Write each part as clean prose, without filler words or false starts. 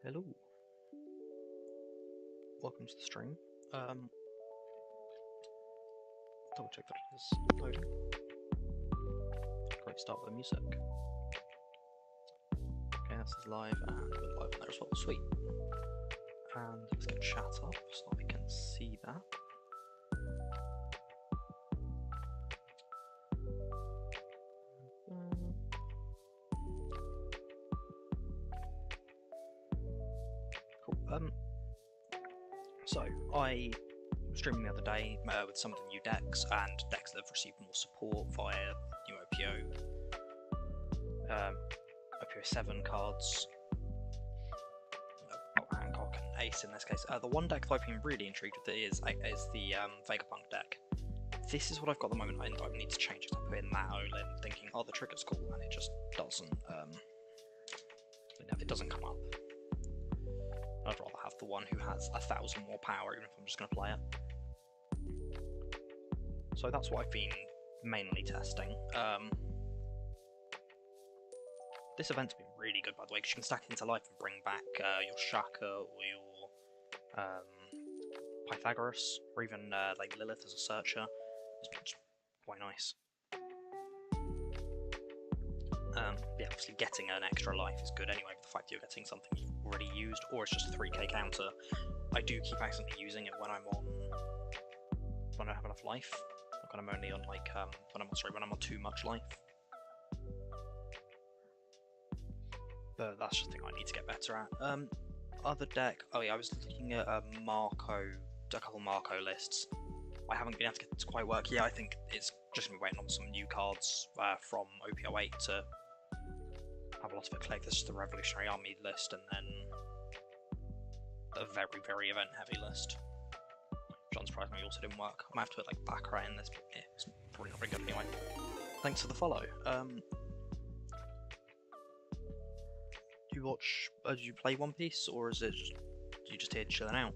Hello. Welcome to the stream. Double check that it is loading. Great start with the music. Okay, this is live and we're live on there as well. Sweet. And let's get chat up so that we can see that. Cool. So I was streaming the other day with some of the new decks and decks that have received more support via new OP07 cards. Hancock and Ace in this case. The one deck that I've been really intrigued with is the Vegapunk deck. This is what I've got at the moment. I need to change it. I put in that Olin thinking, oh, the trigger's cool, and it just doesn't. It doesn't come up. I'd rather have the one who has 1,000 more power, even if I'm just going to play it. So that's what I've been mainly testing. This event's been really good, by the way, because you can stack it into life and bring back your Shaka or your Pythagoras, or even like Lilith as a searcher. It's quite nice. Yeah, obviously getting an extra life is good anyway, but the fact that you're getting something you've already used, or it's just a 3k counter. I do keep accidentally using it when I don't have enough life. When I'm only on like when I'm on too much life. But that's just the thing I need to get better at. Other deck, oh yeah, I was looking at a couple Marco lists. I haven't been able to get it to quite work yet. I think it's just going to be waiting on some new cards from OP08 to have a lot of it click. This is the Revolutionary Army list, and then the very, very event-heavy list. Which unsurprisingly also didn't work. I might have to put like Baccarat in this, but yeah, it's probably not very good anyway. Thanks for the follow. Do you watch? Do you play One Piece, or is it you just here chilling out?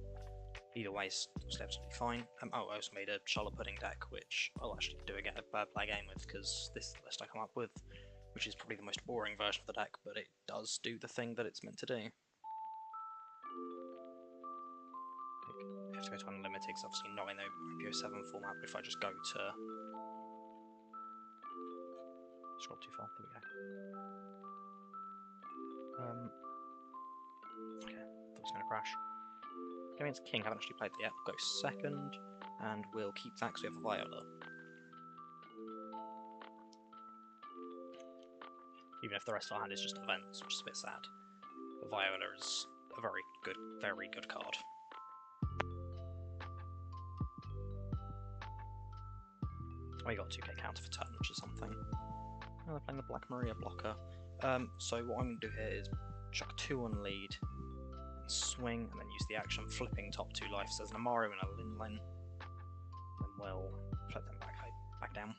Either way, it's absolutely fine. Oh, I also made a Charlotte Pudding deck, which I'll actually do again play a game with, because this is the list I come up with, which is probably the most boring version of the deck, but it does do the thing that it's meant to do. You have to go to Unlimited, because obviously not in the OP07 format, but if I just go to... Scroll too far, there we go. Okay, thought it was going to crash. Going against King, haven't actually played that yet. We'll go second, and we'll keep that because we have a Viola. Even if the rest of our hand is just events, which is a bit sad. The Viola is a very good card. Oh, you got a 2k counter for turn, which is something. Oh, they're playing the Black Maria blocker. So what I'm going to do here is chuck 2 on lead, and swing, and then use the action flipping top 2 life. So there's an Amaru and a Linlin. Then we'll flip them back down.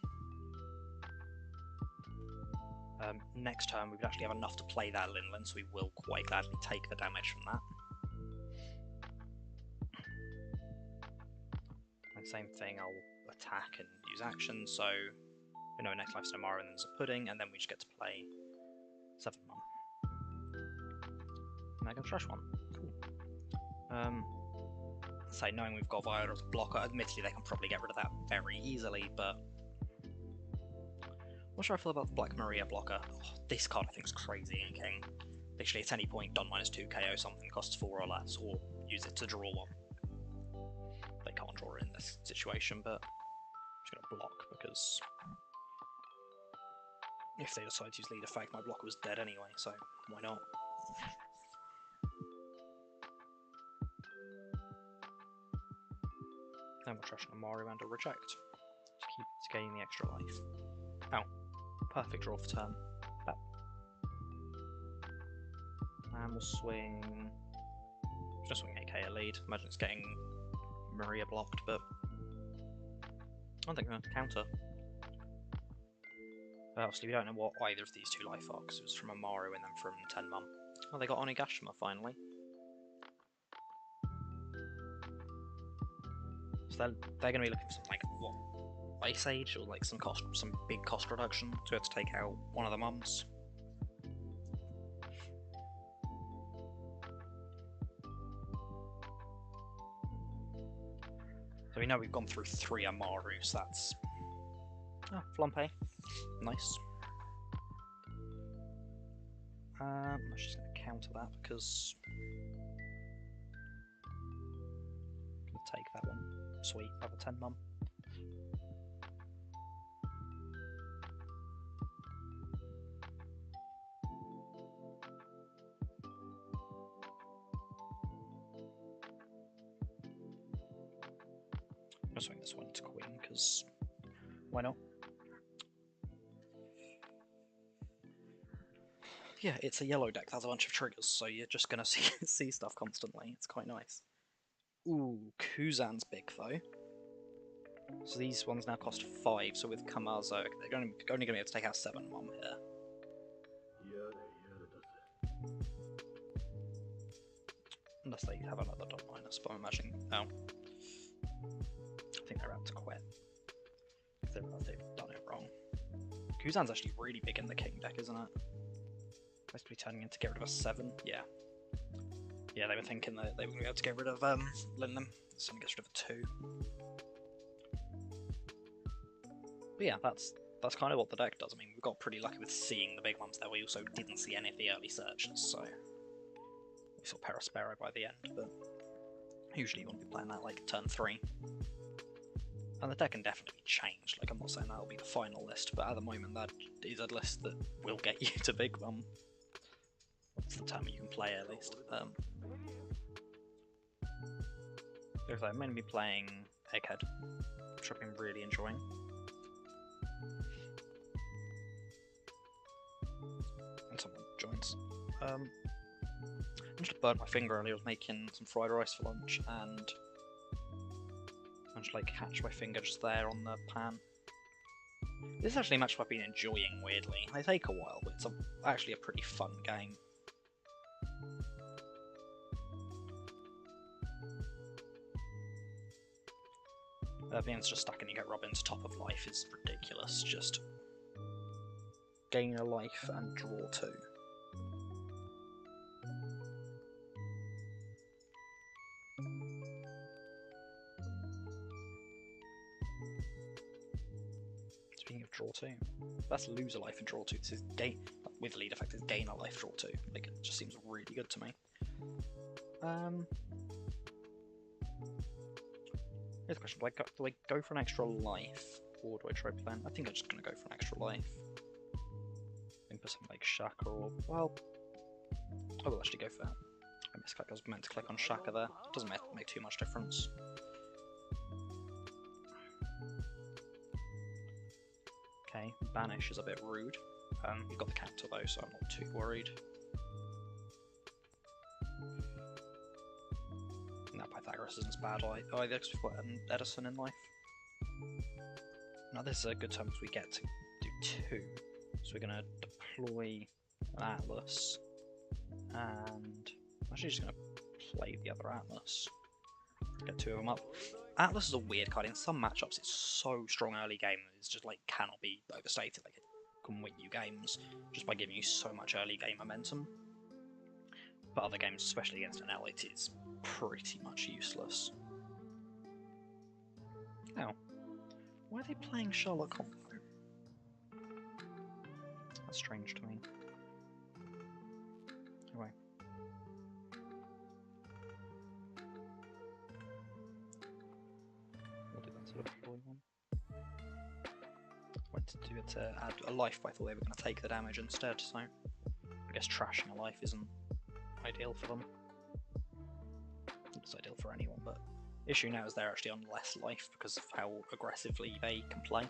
Next turn we would actually have enough to play that Linlin, so we will quite gladly take the damage from that. And same thing, I'll attack and use action, so we know next life's an Amaru and then there's a Pudding, and then we just get to play 7 Mum. And I can trash one. Cool. Say, knowing we've got Viola as a blocker, admittedly they can probably get rid of that very easily, but what should I feel about the Black Maria blocker? Oh, this card I think is crazy in King. Literally at any point, done -2 KO something, costs 4 or less, or use it to draw one. They can't draw it in this situation, but I'm just going to block because if they decide to use lead effect, my blocker was dead anyway, so why not? Then we'll trash an Amaru and a reject to gain the extra life. Oh, perfect draw for turn. And we'll swing. Just swing 8k a lead. Imagine it's getting Maria blocked, but I don't think I'm going to counter. Obviously, we don't know what either of these 2 life are, because it was from Amaru and then from 10 Mum. Oh, they got Onigashima finally. So they're going to be looking for something like, what, Ice Age, or like some big cost reduction to have to take out one of the mums. So we know we've gone through 3 Amarus, that's... Oh, Flumpe. Nice. I'm just going to counter that because... I'm going to take that one. Sweet, level 10 mum. I'm going to swing this one to Queen because why not? Yeah, it's a yellow deck that has a bunch of triggers, so you're just going to see stuff constantly. It's quite nice. Ooh, Kuzan's big though. So these ones now cost 5, so with Kamazo, they're only going to be able to take out 7 mum here. Unless they have another dot minus, but I'm imagining... Oh. I think they're about to quit. They realise they've done it wrong. Kuzan's actually really big in the king deck, isn't it? Supposed to be turning in to get rid of a 7? Yeah. Yeah, they were thinking that they were going to be able to get rid of Linnem. This one gets rid of a 2. But yeah, that's kind of what the deck does. I mean, we got pretty lucky with seeing the big ones there. We also didn't see any of the early searches, so we saw Perispero by the end, but usually you want to be playing that like turn 3. And the deck can definitely change. Like, I'm not saying that'll be the final list, but at the moment that is a list that will get you to big mum. That's the term you can play at least. Looks like I'm going to be playing Egghead, which I've been really enjoying. And someone joins. I just burned my finger earlier. I was making some fried rice for lunch and I managed to like catch my finger just there on the pan. This is actually a match I've been enjoying weirdly. They take a while, but it's actually a pretty fun game. Being just stuck and you get Robin's top of life is ridiculous. Just gain a life and draw 2. Speaking of draw 2, that's lose a life and draw 2. This is gain with lead effect is gain a life, draw 2. Like, it just seems really good to me. Here's the question, do I go for an extra life, or do I try plan? I think I'm just going to go for an extra life. And put something like Shaka, or, well, I will actually go for that. I misclicked, I was meant to click on Shaka there. It doesn't make too much difference. Okay, Banish is a bit rude. You've got the counter though, so I'm not too worried. Pythagoras isn't as bad either because we've got an Edison in life. Now this is a good turn because we get to do 2. So we're going to deploy an Atlas and I'm actually just going to play the other Atlas. Get 2 of them up. Atlas is a weird card. In some matchups it's so strong early game that it's just like cannot be overstated. Like it can win you games just by giving you so much early game momentum. But other games, especially against an L, it is pretty much useless. Now, why are they playing Charlotte Combo? That's strange to me. Anyway. We'll do that to deploy one. Went to do it to add a life, but I thought they were going to take the damage instead, so I guess trashing a life isn't ideal for them. It's ideal for anyone, but issue now is they're actually on less life because of how aggressively they can play.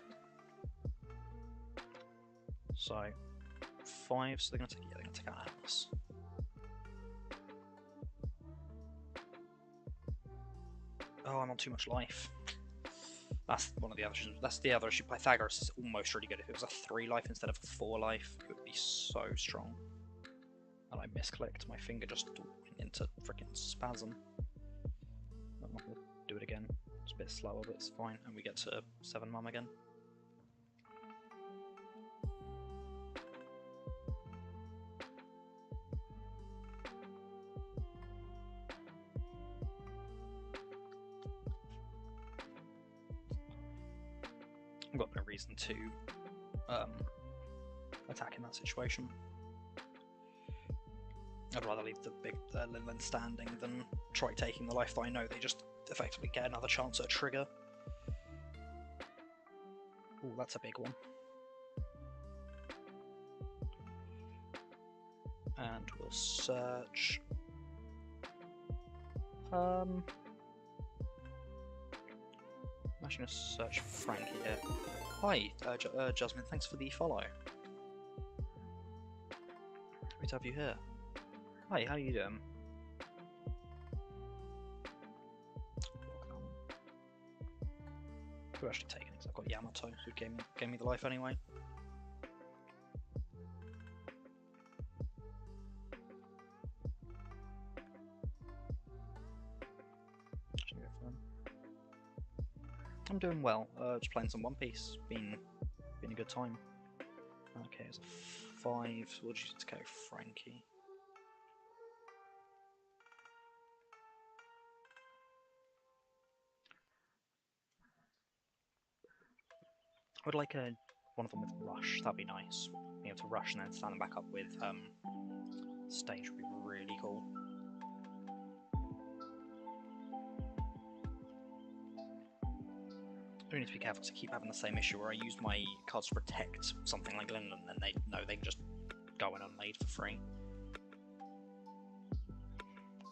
So 5, so they're gonna take out Atlas. Oh, I'm on too much life. That's one of the other issues. That's the other issue. Pythagoras is almost really good. If it was a 3 life instead of a 4 life, it would be so strong. And I misclicked. My finger just went into freaking spasm. I'm not gonna do it again. It's a bit slower, but it's fine. And we get to 7 mum again. reason to attack in that situation. I'd rather leave the big Linland standing than try taking the life that I know they just effectively get another chance at a trigger. Ooh, that's a big one. And we'll search. I'm actually going to search Frankie here. Hi, Jasmine, thanks for the follow. Great to have you here. Hi, how are you doing? Could actually take it because I've got Yamato, who gave me the life anyway. I'm doing well. Just playing some One Piece. Been a good time. Okay, it's a 5. So we'll just go Frankie. I would like one of them with rush. That'd be nice. Being able to rush and then stand them back up with stage would be really cool. I need to be careful because I keep having the same issue where I use my cards to protect something like Linland and then they know they can just go in unmade for free.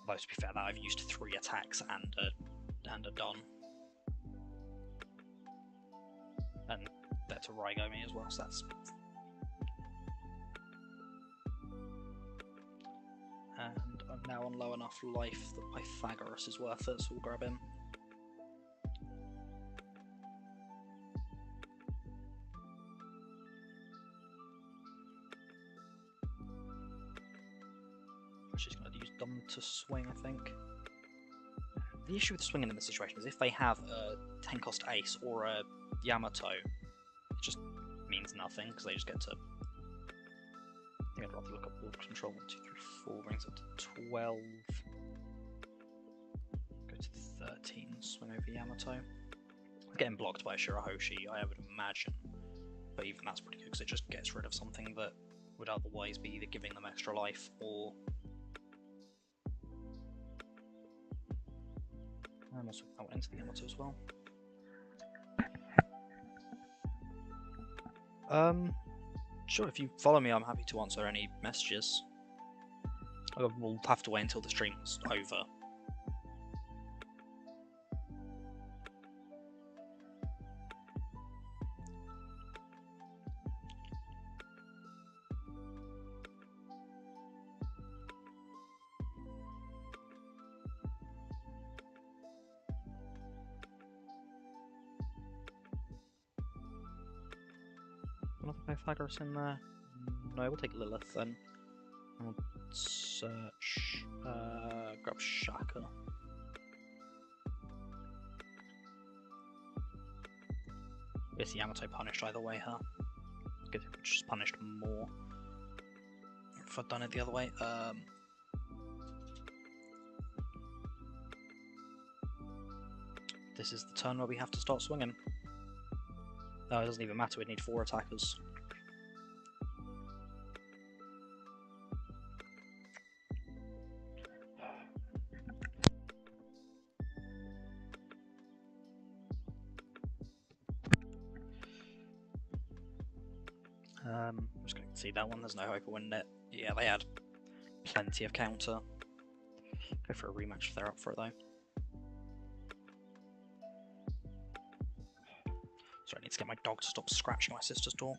Although to be fair, that I've used 3 attacks and a Don. And they're to Raigo me as well, so that's... And I'm now on low enough life that Pythagoras is worth it, so we'll grab him. She's going to use Dom to swing, I think. The issue with swinging in this situation is if they have a 10 cost ace or a Yamato, it just means nothing because they just get to. I think I'd rather look up board control. 1, 2, 3, 4 brings it to 12. Go to 13, swing over Yamato. I'm getting blocked by a Shirahoshi, I would imagine, but even that's pretty good because it just gets rid of something that would otherwise be either giving them extra life or. I must have that into the Yamato as well. Sure, if you follow me, I'm happy to answer any messages. We'll have to wait until the stream's over. Another Pythagoras in there? No, we'll take Lilith then. I'll search. Grab Shaka. Is Yamato punished either way, huh? Because she's punished more. If I'd done it the other way. This is the turn where we have to start swinging. No, it doesn't even matter, we'd need 4 attackers. I'm just going to concede that one, there's no hope of winning it. Yeah, they had plenty of counter. Go for a rematch if they're up for it though. Sorry, I need to get my dog to stop scratching my sister's door.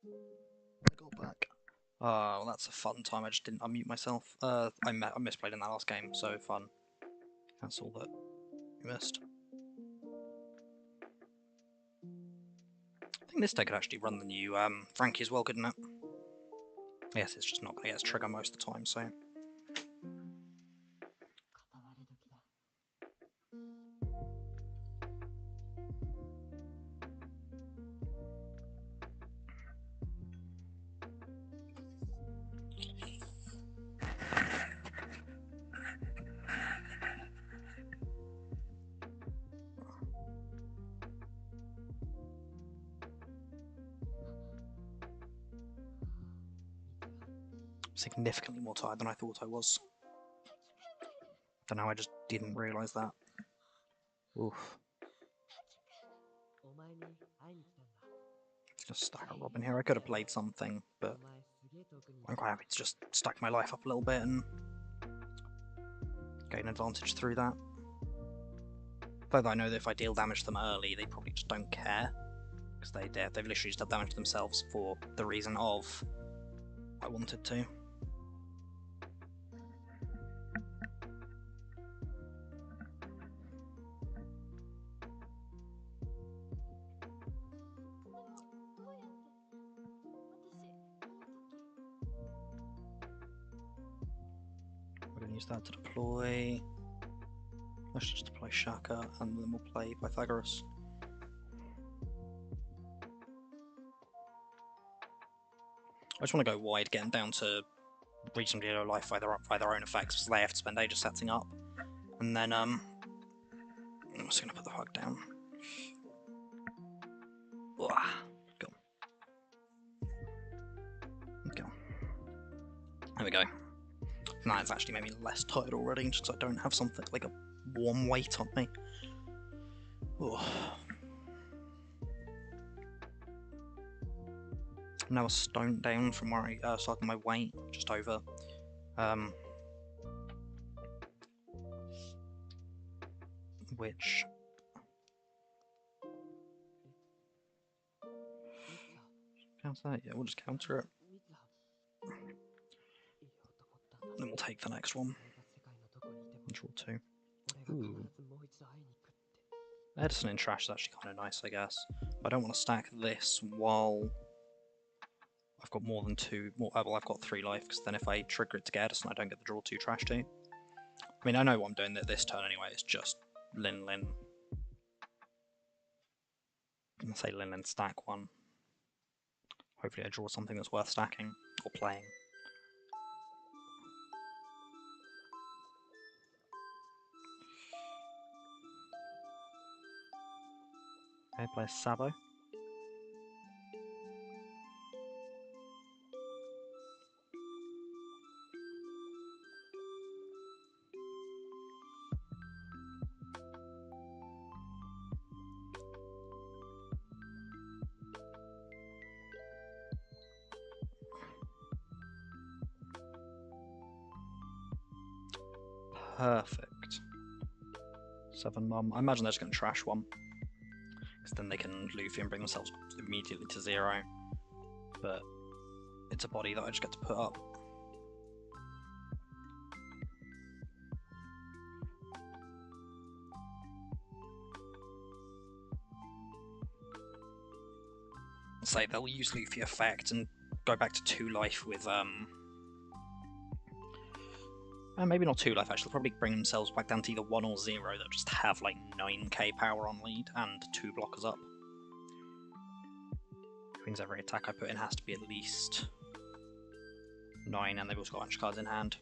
I got back. Oh, well, that's a fun time. I just didn't unmute myself. I misplayed in that last game, so fun. That's all that you missed. I think this deck could actually run the new Frankie as well, couldn't it? Yes, it's just not going to get its trigger most of the time, so... significantly more tired than I thought I was. Don't know, I just didn't realise that. Oof. Just stack a Robin here. I could have played something, but I'm quite happy to just stack my life up a little bit and gain advantage through that. Though I know that if I deal damage to them early, they probably just don't care. Because they've literally just done damage to themselves for the reason of I wanted to. We're going to use that to deploy. Let's just deploy Shaka and then we'll play Pythagoras. I just want to go wide, getting down to reasonably low life by their own effects, because they have to spend ages setting up. And then, I'm just going to put the hug down. Go. Go. There we go. Now it's actually made me less tired already, just because I don't have something like a warm weight on me. Oh. I'm now a stone down from where I started my weight, just over. Which... Counter that? Yeah, we'll just counter it. Then we'll take the next one. And draw 2. Ooh. Edison in trash is actually kind of nice, I guess. I don't want to stack this while I've got more than 2. Well, I've got 3 life, because then if I trigger it to get Edison, I don't get the draw 2 trash 2. I mean, I know what I'm doing this turn anyway, it's just Lin. I'm going to say Lin stack 1. Hopefully I draw something that's worth stacking, or playing. Okay, play Sabo. Perfect. 7 mum. I imagine they're just going to trash 1. Because then they can Luffy and bring themselves immediately to 0. But it's a body that I just get to put up. Say they'll use Luffy effect and go back to 2 life with maybe not 2 life actually, they'll probably bring themselves back down to either 1 or 0. They'll just have like 9k power on lead and 2 blockers up. Which means every attack I put in has to be at least 9, and they've also got a bunch of cards in hand.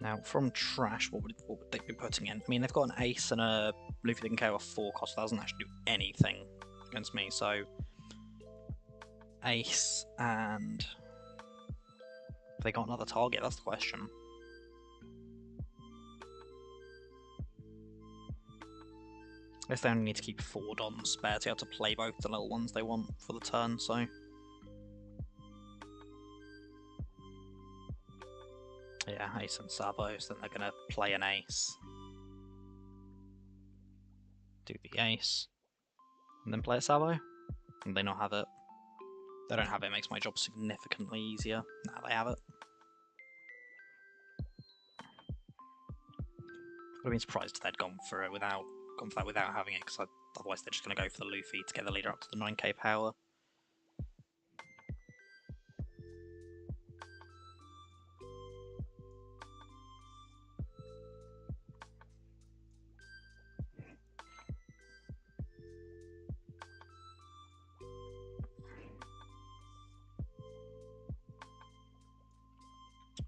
Now, from trash, what would they be putting in? I mean, they've got an ace and a Luffy that can KO a 4 cost, that doesn't actually do anything against me, so... Ace, and... Have they got another target? That's the question. I guess they only need to keep Ford on spare to be able to play both the little ones they want for the turn, so... Ace and Sabos, then they're going to play an ace. Do the ace. And then play a Sabo. And they not have it. They don't have it, it makes my job significantly easier. Now they have it. I'd have been surprised if they'd gone for that without having it, because otherwise they're just going to go for the Luffy to get the leader up to the 9k power.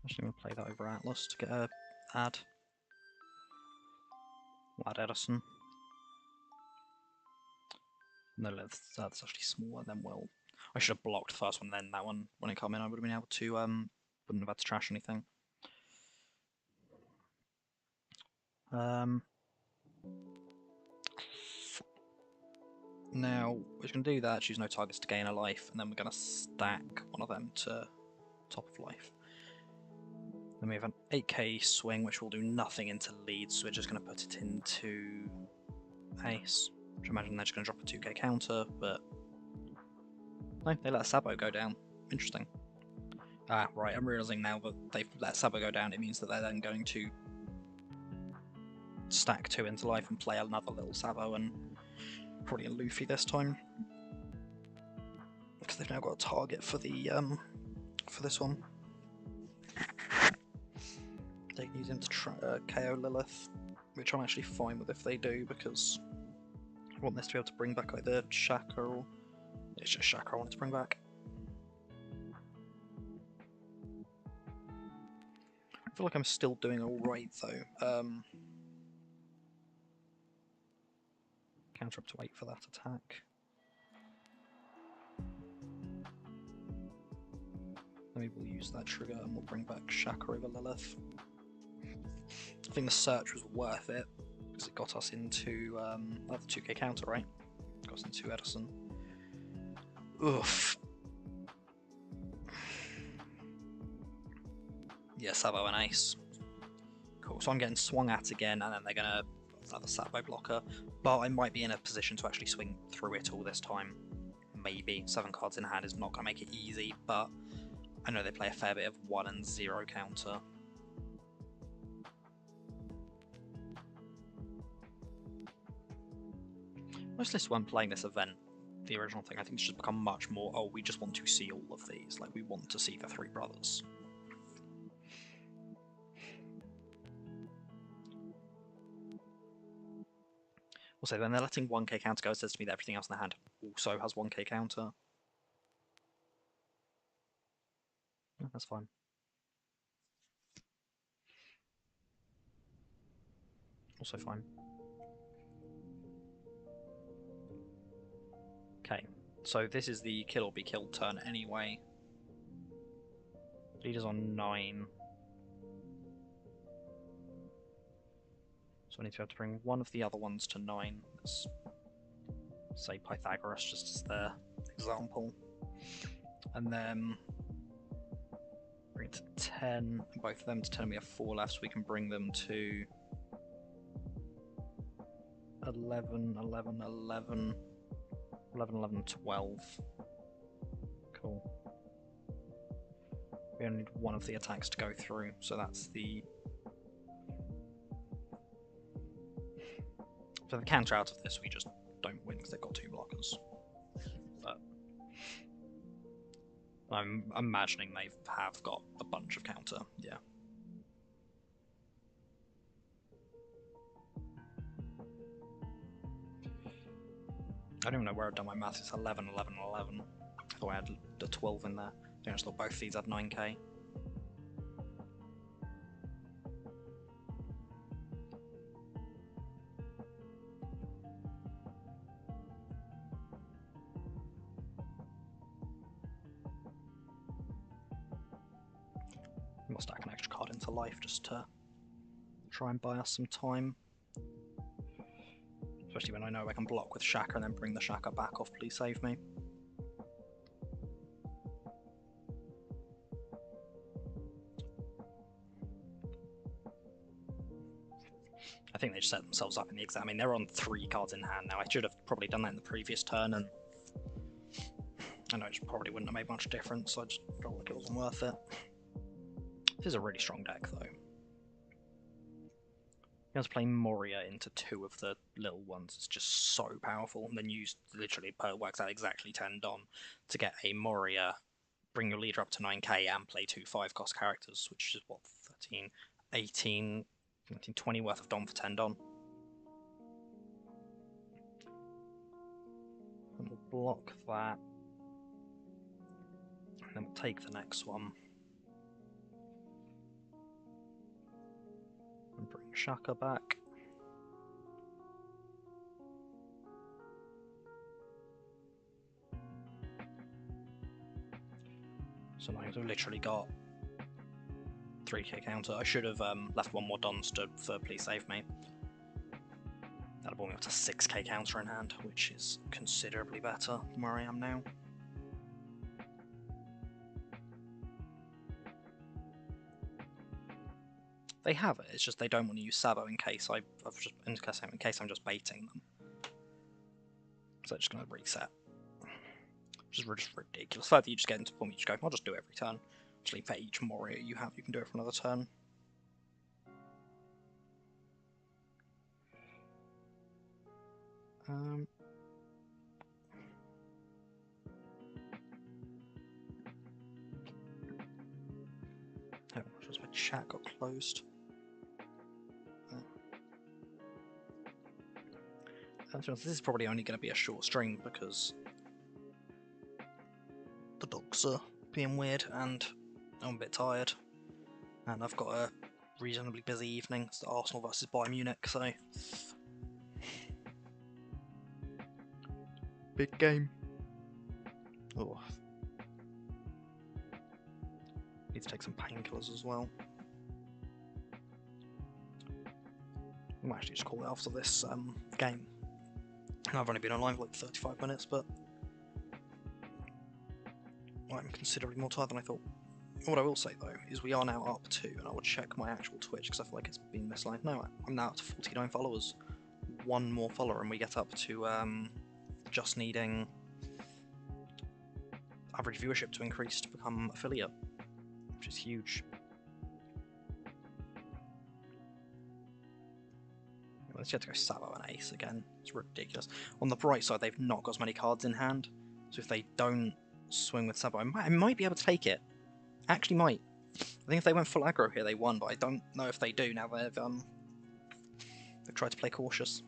Actually, I'm going to play that over Atlas to get a ad. Lad Edison. No, that's actually smaller than well. I should have blocked the first one, then that one when it came in. I would have been able to wouldn't have had to trash anything. Now we're just going to do that. Choose no targets to gain a life, and then we're going to stack one of them to top of life. Then we have an 8k swing, which will do nothing into lead, so we're just going to put it into ace. Which I imagine they're just going to drop a 2k counter, but no, they let Sabo go down. Interesting. Ah, right, I'm realising now that they've let Sabo go down, it means that they're then going to stack 2 into life and play another little Sabo and probably a Luffy this time. Because they've now got a target for the for this one. They can use him to KO Lilith, which I'm actually fine with if they do, because I want this to be able to bring back either Shaka or... It's just Shaka I wanted to bring back. I feel like I'm still doing alright though. Counter up to 8 for that attack. Maybe we'll use that trigger and we'll bring back Shaka over Lilith. I think the search was worth it, because it got us into another 2k counter, right? Got us into Edison. Oof. Yeah, Sabo and Ace. Cool, so I'm getting swung at again, and then they're gonna another Sabo blocker, but I might be in a position to actually swing through it all this time. Maybe. 7 cards in hand is not gonna make it easy, but I know they play a fair bit of 1 and 0 counter. Most lists weren't playing this event, the original thing. I think it's just become much more, oh, we just want to see all of these. Like, we want to see the 3 brothers. Also, when they're letting 1k counter go, it says to me that everything else in the hand also has 1k counter. Yeah, that's fine. Also fine. Okay, so this is the kill or be killed turn anyway. Leader's on 9. So I need to have to bring one of the other ones to 9. Let's say Pythagoras just as their example. And then bring it to 10. Both of them to 10 and we have 4 left, so we can bring them to 11, 11, 11. 11, 11, 12. Cool. We only need one of the attacks to go through, so that's the... For the counter out of this, we just don't win because they've got 2 blockers. But I'm imagining they have got a bunch of counter, yeah. I don't even know where I've done my maths. It's 11, 11, 11. I thought I had a 12 in there. I just thought both these had 9k. We'll stack an extra card into life just to try and buy us some time. Especially when I know I can block with Shaka and then bring the Shaka back off, please save me. I think they just set themselves up in the exact. I mean, they're on 3 cards in hand now. I should have probably done that in the previous turn, and I know it probably wouldn't have made much difference. So I just felt like it wasn't worth it. This is a really strong deck, though. You have to play Moria into 2 of the little ones. It's just so powerful. And then use literally works out exactly 10 Dom to get a Moria, bring your leader up to 9k, and play 2 5-cost characters, which is what, 13, 18, 19, 20 worth of Dom for 10 Dom. And we'll block that. And then we'll take the next one. And bring Shaka back. So now we've literally got 3k counter. I should have left 1 more Don stood for Please Save Me. That'll bring me up to 6k counter in hand, which is considerably better than where I am now. They have it, it's just they don't want to use Sabo in case in case I'm just baiting them. So they're just going to reset. Which is just ridiculous. The fact that you just get into form, you just go, I'll just do it every turn. Actually, for each Moria you have, you can do it for another turn. Oh, just my chat got closed. This is probably only going to be a short stream because the dogs are being weird and I'm a bit tired. And I've got a reasonably busy evening. It's the Arsenal versus Bayern Munich, so big game. Oh, need to take some painkillers as well. I might actually just call it after this game. I've only been online for like 35 minutes, but I'm considerably more tired than I thought. What I will say though is we are now up to, and I will check my actual Twitch because I feel like it's been misaligned. No, I'm now up to 49 followers. 1 more follower and we get up to just needing average viewership to increase to become affiliate, which is huge. Let's have to go Sabo and Ace again. It's ridiculous. On the bright side, they've not got as many cards in hand, so if they don't swing with Sabo, I might be able to take it. Actually might. I think if they went full aggro here, they won, but I don't know if they do now they've tried to play cautious.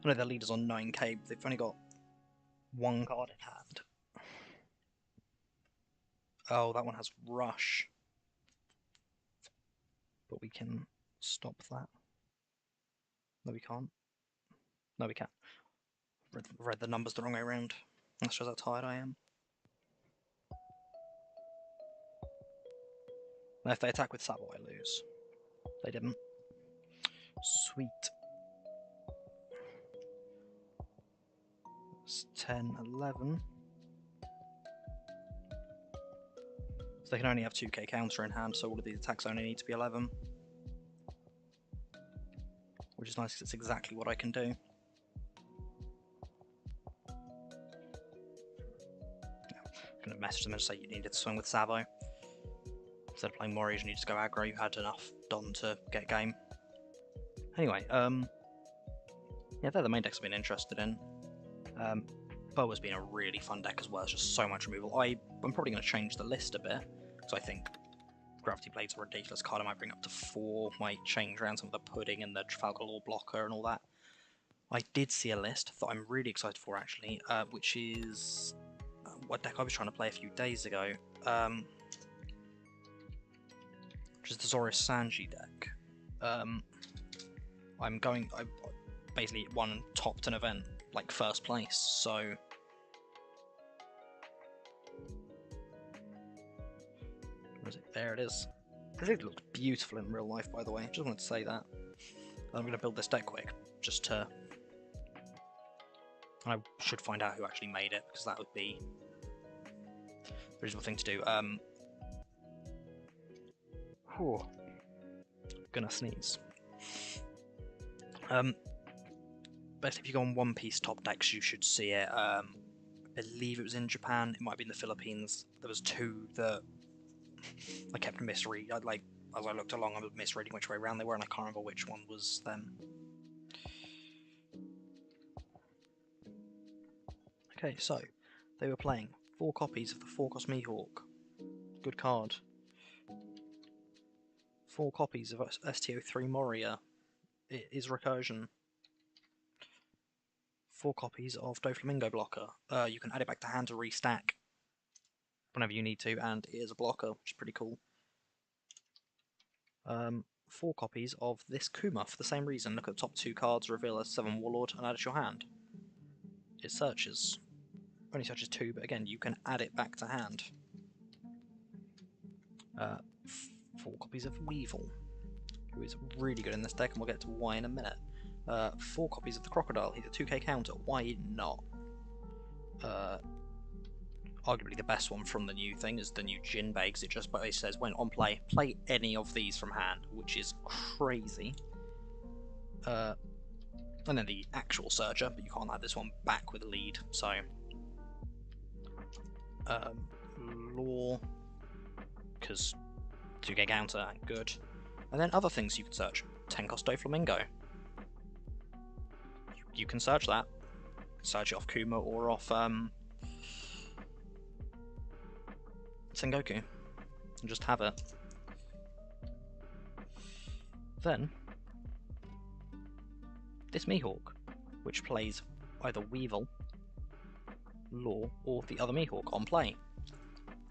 I know their leader's on 9k, but they've only got 1 card in hand. Oh, that one has Rush. But we can stop that. No, we can't. No, we can't. Read the numbers the wrong way around. That shows how tired I am. Now, if they attack with Sabo, I lose. They didn't. Sweet. It's 10, 11. So they can only have 2k counter in hand, so all of these attacks only need to be 11. Which is nice because it's exactly what I can do. I'm going to message them and say you needed to swing with Sabo. Instead of playing Moria, you need to go aggro. You had enough Don to get game. Anyway, yeah, they're the main decks I've been interested in. Boa's been a really fun deck as well. It's just so much removal. I'm probably going to change the list a bit, because I think Gravity Blade's a ridiculous card. I might bring up to 4, might change around some of the Pudding and the Trafalgar Law blocker and all that. I did see a list that I'm really excited for, actually, which is what deck I was trying to play a few days ago, which is the Zorius Sanji deck. I basically won and topped an event, like first place, so where is it? There it is. This thing looks beautiful in real life, by the way. Just wanted to say that. I'm going to build this deck quick, just to... I should find out who actually made it, because that would be a reasonable thing to do. Gonna sneeze. Basically, if you go on One Piece top decks, you should see it. I believe it was in Japan. It might be in the Philippines. There was two that I kept misreading. Like as I looked along, I was misreading which way around they were, and I can't remember which one was them. Okay, so they were playing 4 copies of the 4-cost Mihawk. Good card. 4 copies of STO3 Moria. It is recursion. 4 copies of Doflamingo blocker. You can add it back to hand to restack whenever you need to, and it is a blocker, which is pretty cool. 4 copies of this Kuma for the same reason. Look at the top 2 cards, reveal a 7 Warlord, and add it to your hand. It searches. Only searches 2, but again, you can add it back to hand. 4 copies of Weevil, who is really good in this deck, and we'll get to why in a minute. 4 copies of the Crocodile, he's a 2k counter, why not? Arguably the best one from the new thing is the new Jinbei, because it just basically says when on play, play any of these from hand, which is crazy. And then the actual Searcher, but you can't add this one back with a lead, so... Law, because 2k counter, good. And then other things you can search. 10-cost Doflamingo. You can search that. Search it off Kuma or off Sengoku. And just have it. Then, this Mihawk, which plays either Weevil, Law, or the other Mihawk on play.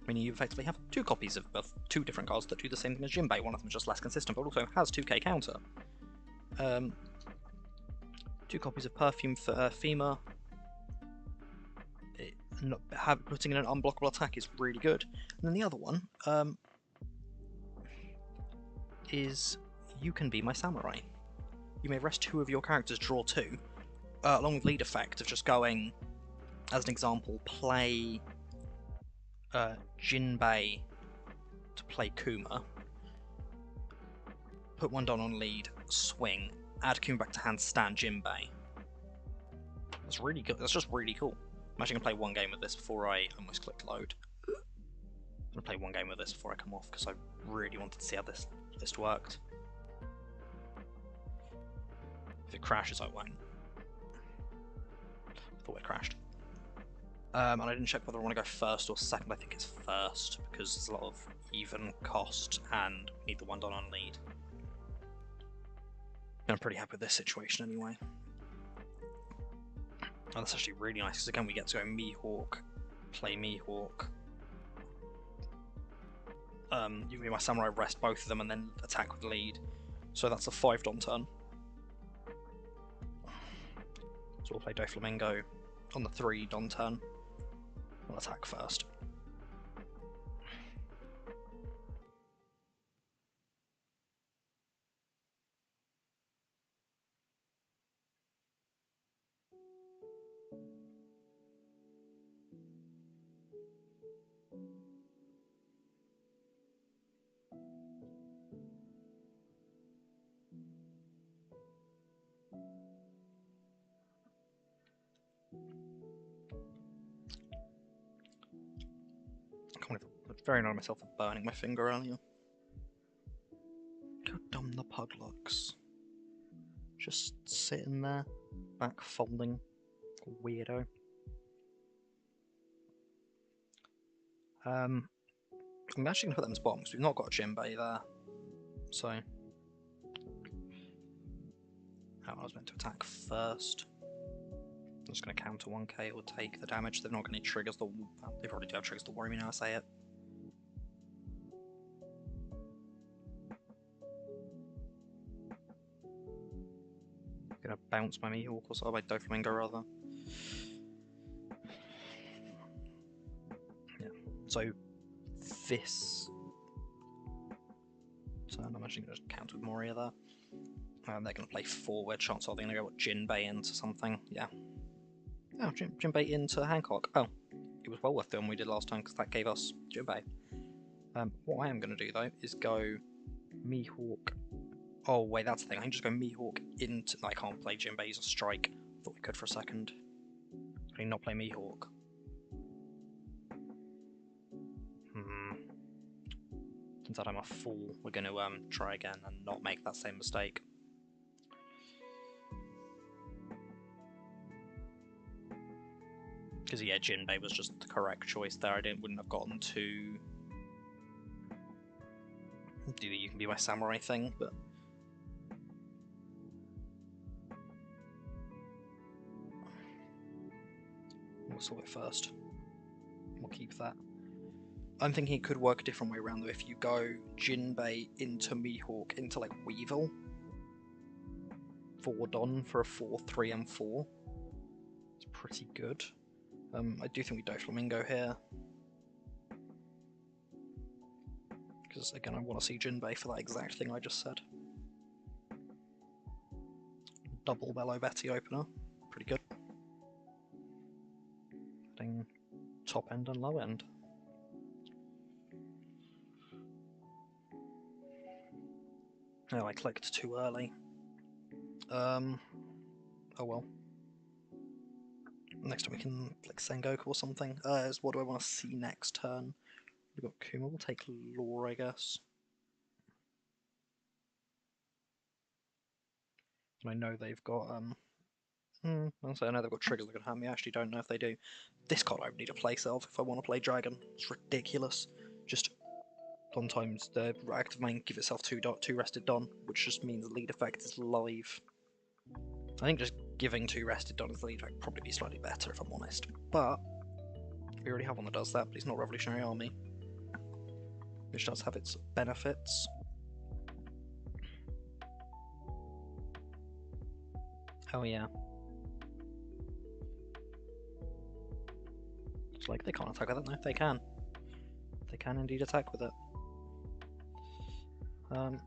Meaning you effectively have 2 copies of 2 different cards that do the same thing as Jinbei. One of them is just less consistent, but also has 2k counter. 2 copies of Perfume for FEMA. Putting in an unblockable attack is really good. And then the other one is You Can Be My Samurai. You may rest 2 of your characters, draw 2, along with lead effect of just going, as an example, play Jinbei to play Kuma, put 1 down on lead, swing, add Kuma back to hand, stand Jinbei. That's really good. That's just really cool. I'm actually going to play 1 game with this before I almost clicked load. I'm going to play 1 game with this before I come off, because I really wanted to see how this list worked. If it crashes, I won't. I thought it crashed. And I didn't check whether I want to go first or second. I think it's first, because there's a lot of even cost, and we need the 1 down on lead. I'm pretty happy with this situation anyway. Oh, that's actually really nice, because again we get to go Mihawk, play Mihawk. You can be my Samurai, rest both of them, and then attack with the lead. So that's a 5 Dom turn. So we'll play Doflamingo on the 3 Dom turn. We'll attack first. I'm very annoyed at myself for burning my finger earlier. How dumb the pug looks. Just sitting there, back folding, weirdo. I'm actually going to put them as bottom because we've not got a Jinbei there. So, I was meant to attack first. I'm just going to counter 1k or take the damage. They've not got any triggers. They probably do have triggers that worry me now I say it. I'm going to bounce my Mihawk or my Doflamingo rather. Yeah, so this. So I'm actually going to counter with Moria there. They're going to play forward. Chances are they're going to go Jinbei into something. Yeah. Oh, Jinbei into Hancock. Oh, it was well worth doing what we did last time because that gave us Jinbei. What I am going to do though is go Mihawk Oh wait, that's the thing. I can just go Mihawk into. I can't play Jinbei. He's a strike. Thought I could for a second. Can he not play Mihawk? Since I'm a fool, we're going to try again and not make that same mistake. Because yeah, Jinbei was just the correct choice there. Wouldn't have gotten to do the "you can be my samurai" thing, but we'll sort it first. We'll keep that. I'm thinking it could work a different way around though. If you go Jinbei into Mihawk into like Weevil, 4 Don for a 4-3 and 4. It's pretty good. I do think we Doflamingo here. Because again, I want to see Jinbei for that exact thing I just said. Double Bellow Betty opener. Pretty good. Hitting top end and low end. Oh, I clicked too early. Oh well. Next time we can click Sengoku or something. What do I want to see next turn? We've got Kuma, we'll take Lore, I guess. And I know they've got, I'll say I know they've got triggers that can harm me. I actually don't know if they do. This card I would need a place of if I want to play Dragon. It's ridiculous. Just Don times the active main, give itself 2 rested Don, which just means the lead effect is live. I think just giving 2 rested Don as the lead effect would probably be slightly better if I'm honest. But we already have one that does that, but it's not Revolutionary Army, which does have its benefits. Oh yeah. It's like they can't attack with it. No, they can. They can indeed attack with it. I'm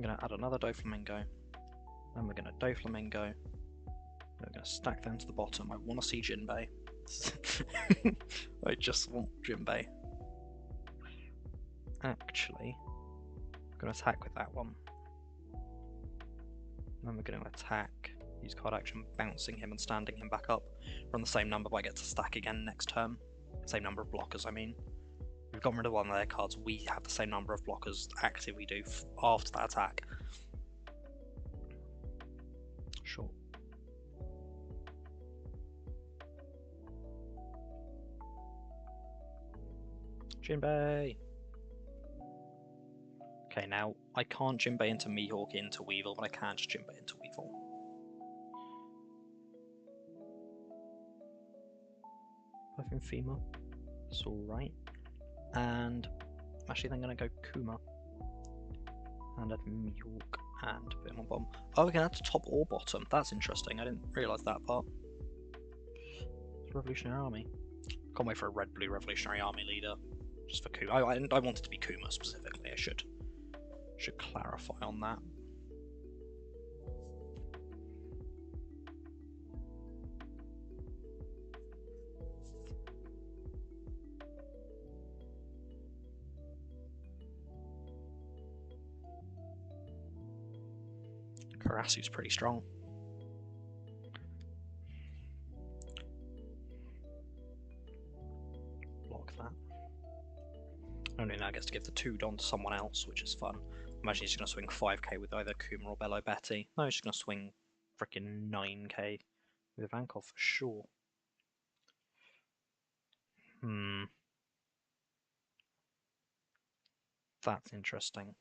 going to add another Doflamingo. Then we're going to Doflamingo. We're going to stack them to the bottom. I want to see Jinbei. I just want Jinbei. Actually, I'm going to attack with that one. Then we're going to attack, use card action, bouncing him and standing him back up. Run the same number, but I get to stack again next turn. Same number of blockers, I mean. We've gotten rid of one of their cards. We have the same number of blockers active we do after that attack. Sure. Jinbei! Okay, now I can't Jinbei into Mihawk into Weevil, but I can just Jinbei into Weevil. I think Fema. It's alright. And I'm actually then going to go Kuma. And add Mihawk and a bit more bomb. Oh, we can add to top or bottom. That's interesting. I didn't realise that part. Revolutionary Army. Can't wait for a red-blue Revolutionary Army leader. Just for Kuma. I want it to be Kuma specifically. I should clarify on that. Karasu's pretty strong. Block that. Only now gets to give the 2 Don to someone else, which is fun. Imagine he's going to swing 5k with either Kuma or Bello Betty. No, he's just going to swing freaking 9k with Vankov for sure. That's interesting.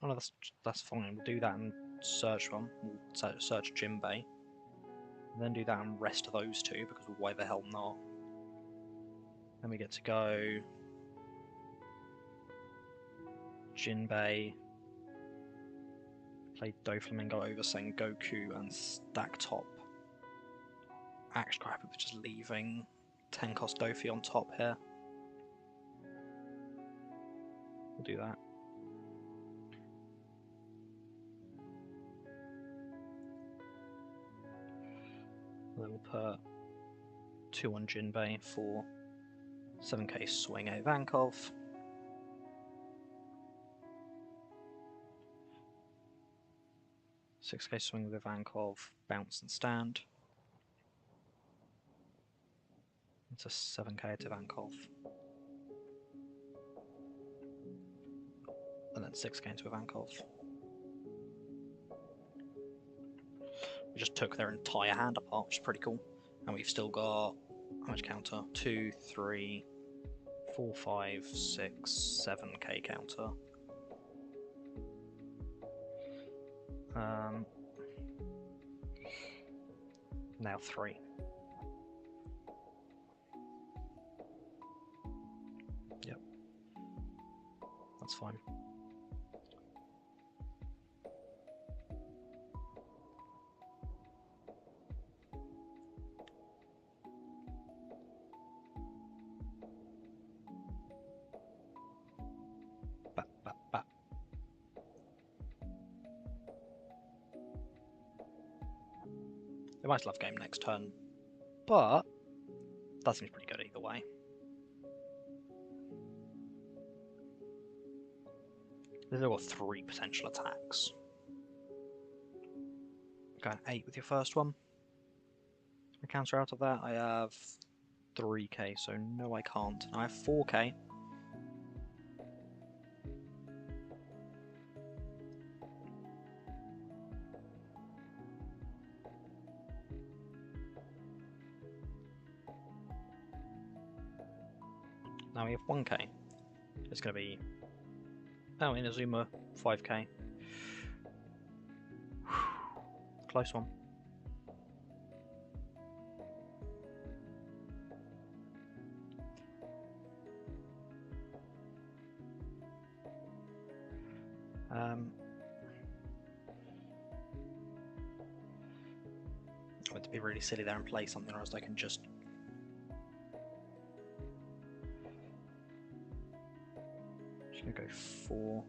Oh no, that's fine. We'll do that and search one. We'll search Jinbei. Then do that and rest those 2, because why the hell not? Then we get to go Jinbei, play Doflamingo over Sengoku and stack top. Actually, crap, we're just leaving 10 cost Dofi on top here. We'll do that. Then we'll put 2 on Jinbei for 7k swing at Ivankov. $6k swing with Ivankov, bounce and stand. It's a 7k to Ivankov. And then 6k to Ivankov. We just took their entire hand apart, which is pretty cool. And we've still got, how much counter? 2, 3, 4, 5, 6, 7k counter. Now 3. Yep. That's fine. They might love game next turn, but that seems pretty good either way. They've got 3 potential attacks. Going 8 with your first one. A counter out of that, I have 3k, so no I can't. I have 4k. Now we have 1k. It's going to be... Oh, Inazuma, 5k. Close one. I want to be really silly there and play something, or else I can just... Just going to go 4.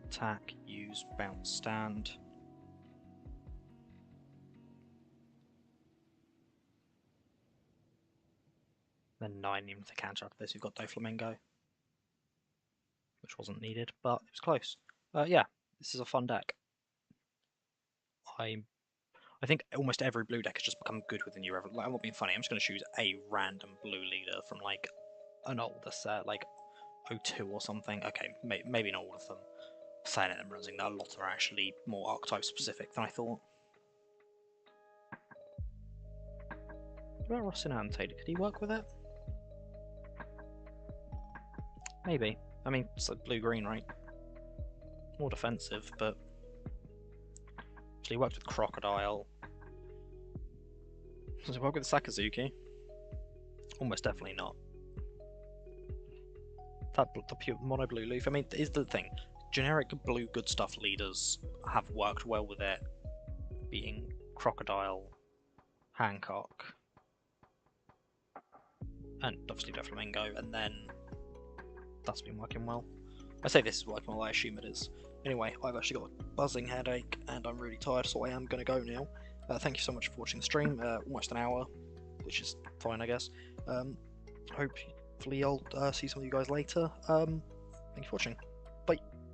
Attack, use, bounce, stand. Then 9 even to counter after this. You've got Doflamingo, which wasn't needed, but it was close. Yeah, this is a fun deck. I think almost every blue deck has just become good with the new Revolution. Like, I'm not being funny, I'm just going to choose a random blue leader from like an older set, like 02 or something. Okay, maybe not all of them. Saying it and realizing that a lot are actually more archetype specific than I thought. What about Rocinante? Could he work with it? Maybe. I mean, it's like blue-green, right? More defensive, but... So he worked with Crocodile. Does he work with Sakazuki? Almost definitely not. The pure mono blue leaf, I mean, is the thing. Generic blue good stuff leaders have worked well with it, being Crocodile, Hancock, and obviously Doflamingo, and then that's been working well. I say this is working well, I assume it is. Anyway, I've actually got a buzzing headache and I'm really tired, so I am going to go now. Thank you so much for watching the stream, almost an hour, which is fine I guess. Hopefully I'll see some of you guys later. Thank you for watching.